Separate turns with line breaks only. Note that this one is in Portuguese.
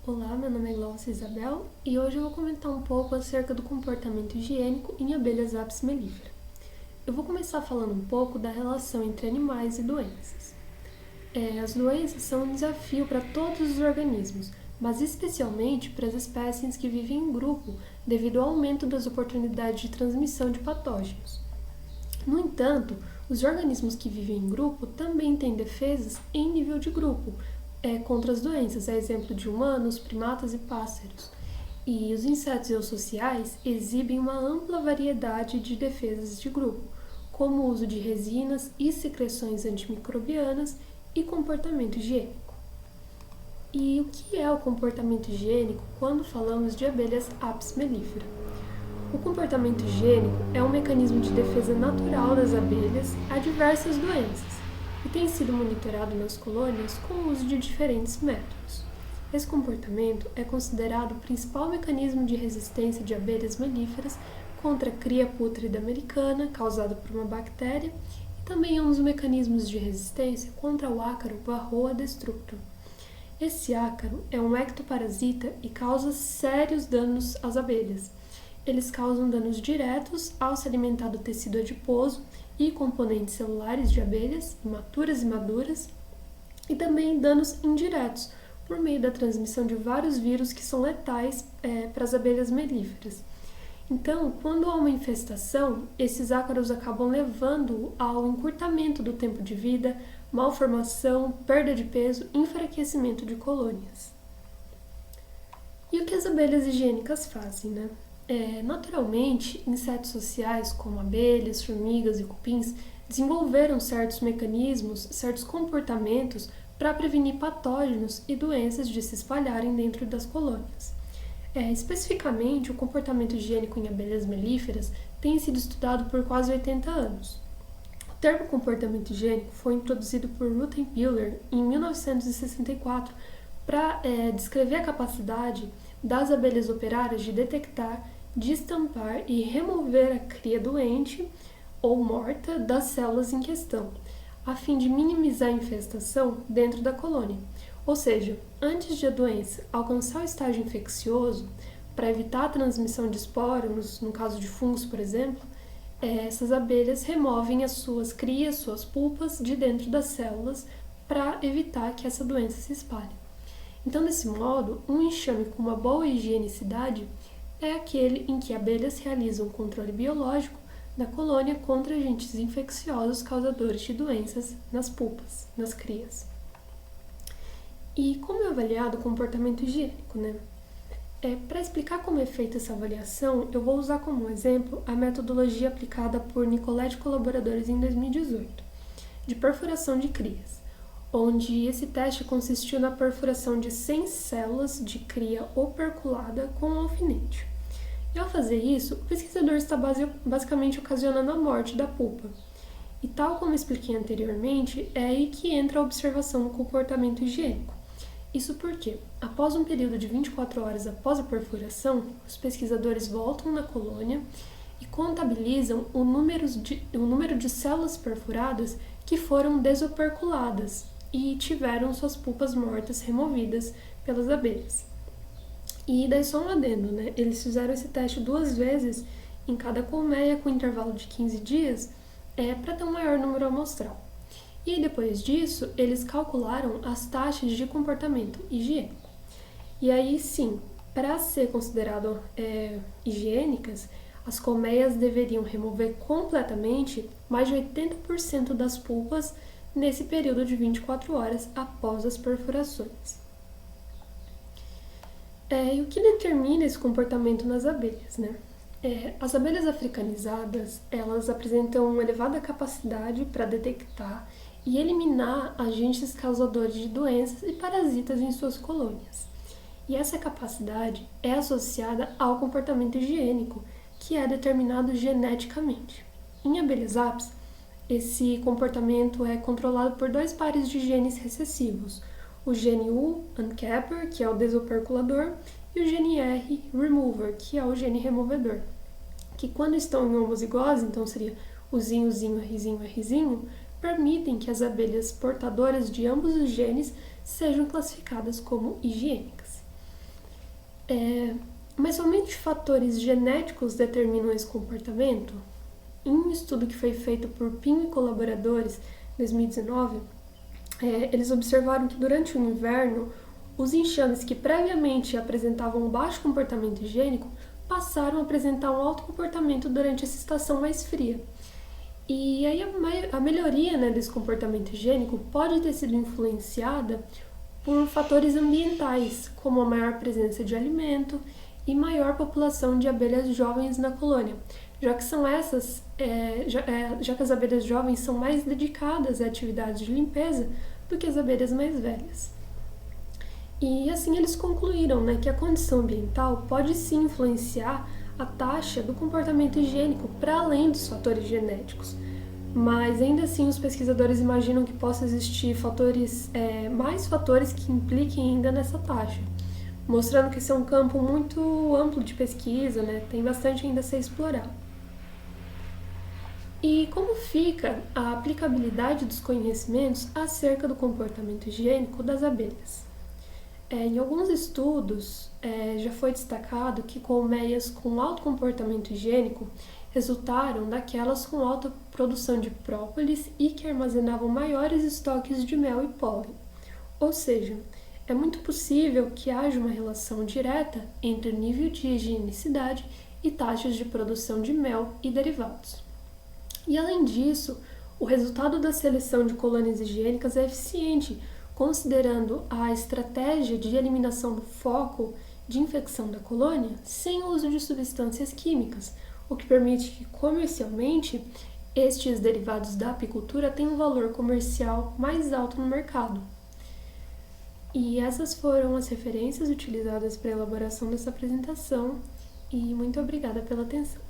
Olá, meu nome é Glaucia Isabel e hoje eu vou comentar um pouco acerca do comportamento higiênico em abelhas Apis mellifera. Eu vou começar falando um pouco da relação entre animais e doenças. As doenças são um desafio para todos os organismos, mas especialmente para as espécies que vivem em grupo devido ao aumento das oportunidades de transmissão de patógenos. No entanto, os organismos que vivem em grupo também têm defesas em nível de grupo contra as doenças, a exemplo de humanos, primatas e pássaros. E os insetos eusociais exibem uma ampla variedade de defesas de grupo, como o uso de resinas e secreções antimicrobianas e comportamento higiênico. E o que é o comportamento higiênico quando falamos de abelhas Apis mellifera? O comportamento higiênico é um mecanismo de defesa natural das abelhas a diversas doenças e tem sido monitorado nas colônias com o uso de diferentes métodos. Esse comportamento é considerado o principal mecanismo de resistência de abelhas melíferas contra a cria pútrida americana, causada por uma bactéria, e também é um dos mecanismos de resistência contra o ácaro Varroa destructor. Esse ácaro é um ectoparasita e causa sérios danos às abelhas. Eles causam danos diretos ao se alimentar do tecido adiposo e componentes celulares de abelhas, imaturas e maduras, e também danos indiretos, por meio da transmissão de vários vírus que são letais para as abelhas melíferas. Então, quando há uma infestação, esses ácaros acabam levando ao encurtamento do tempo de vida, malformação, perda de peso e enfraquecimento de colônias. E o que as abelhas higiênicas fazem, né? Naturalmente, insetos sociais como abelhas, formigas e cupins desenvolveram certos mecanismos, certos comportamentos para prevenir patógenos e doenças de se espalharem dentro das colônias. Especificamente, o comportamento higiênico em abelhas melíferas tem sido estudado por quase 80 anos. O termo comportamento higiênico foi introduzido por Rothenbuehler em 1964 para descrever a capacidade das abelhas operárias de detectar, destampar e remover a cria doente ou morta das células em questão, a fim de minimizar a infestação dentro da colônia. Ou seja, antes de a doença alcançar o estágio infeccioso, para evitar a transmissão de esporos, no caso de fungos, por exemplo, essas abelhas removem as suas crias, suas pulpas, de dentro das células para evitar que essa doença se espalhe. Então, desse modo, um enxame com uma boa higienicidade é aquele em que abelhas realizam controle biológico da colônia contra agentes infecciosos causadores de doenças nas pulpas, nas crias. E como é avaliado o comportamento higiênico, né? Para explicar como é feita essa avaliação, eu vou usar como exemplo a metodologia aplicada por Nicoletti e colaboradores em 2018, de perfuração de crias, onde esse teste consistiu na perfuração de 100 células de cria operculada com um alfinete. E ao fazer isso, o pesquisador está basicamente ocasionando a morte da pulpa. E tal como expliquei anteriormente, é aí que entra a observação do comportamento higiênico. Isso porque, após um período de 24 horas após a perfuração, os pesquisadores voltam na colônia e contabilizam o número de células perfuradas que foram desoperculadas e tiveram suas pulpas mortas removidas pelas abelhas. E daí só um adendo, né? Eles fizeram esse teste 2 vezes em cada colmeia com intervalo de 15 dias para ter um maior número amostral. E depois disso, eles calcularam as taxas de comportamento higiênico. E aí sim, para ser considerado higiênicas, as colmeias deveriam remover completamente mais de 80% das pulpas nesse período de 24 horas após as perfurações. E o que determina esse comportamento nas abelhas, né? As abelhas africanizadas, elas apresentam uma elevada capacidade para detectar e eliminar agentes causadores de doenças e parasitas em suas colônias. E essa capacidade é associada ao comportamento higiênico, que é determinado geneticamente. Em abelhas apis, esse comportamento é controlado por 2 pares de genes recessivos, o gene U, uncapper, que é o desoperculador, e o gene R, remover, que é o gene removedor, que quando estão em homozigose, então seria o zinho, Rzinho, permitem que as abelhas portadoras de ambos os genes sejam classificadas como higiênicas. Mas somente fatores genéticos determinam esse comportamento? Em um estudo que foi feito por Pinho e colaboradores, em 2019, eles observaram que durante o inverno, os enxames que previamente apresentavam um baixo comportamento higiênico passaram a apresentar um alto comportamento durante essa estação mais fria. E aí a melhoria, né, desse comportamento higiênico pode ter sido influenciada por fatores ambientais, como a maior presença de alimento e maior população de abelhas jovens na colônia, já que são essas, já que as abelhas jovens são mais dedicadas a atividades de limpeza do que as abelhas mais velhas. E assim eles concluíram, né, que a condição ambiental pode sim influenciar a taxa do comportamento higiênico para além dos fatores genéticos. Mas ainda assim os pesquisadores imaginam que possa existir mais fatores que impliquem ainda nessa taxa, mostrando que esse é um campo muito amplo de pesquisa, né? Tem bastante ainda a ser explorado. E como fica a aplicabilidade dos conhecimentos acerca do comportamento higiênico das abelhas? Em alguns estudos, já foi destacado que colmeias com alto comportamento higiênico resultaram daquelas com alta produção de própolis e que armazenavam maiores estoques de mel e pólen. Ou seja, é muito possível que haja uma relação direta entre o nível de higienicidade e taxas de produção de mel e derivados. E além disso, o resultado da seleção de colônias higiênicas é eficiente, considerando a estratégia de eliminação do foco de infecção da colônia sem o uso de substâncias químicas, o que permite que comercialmente estes derivados da apicultura tenham um valor comercial mais alto no mercado. E essas foram as referências utilizadas para a elaboração dessa apresentação, e muito obrigada pela atenção.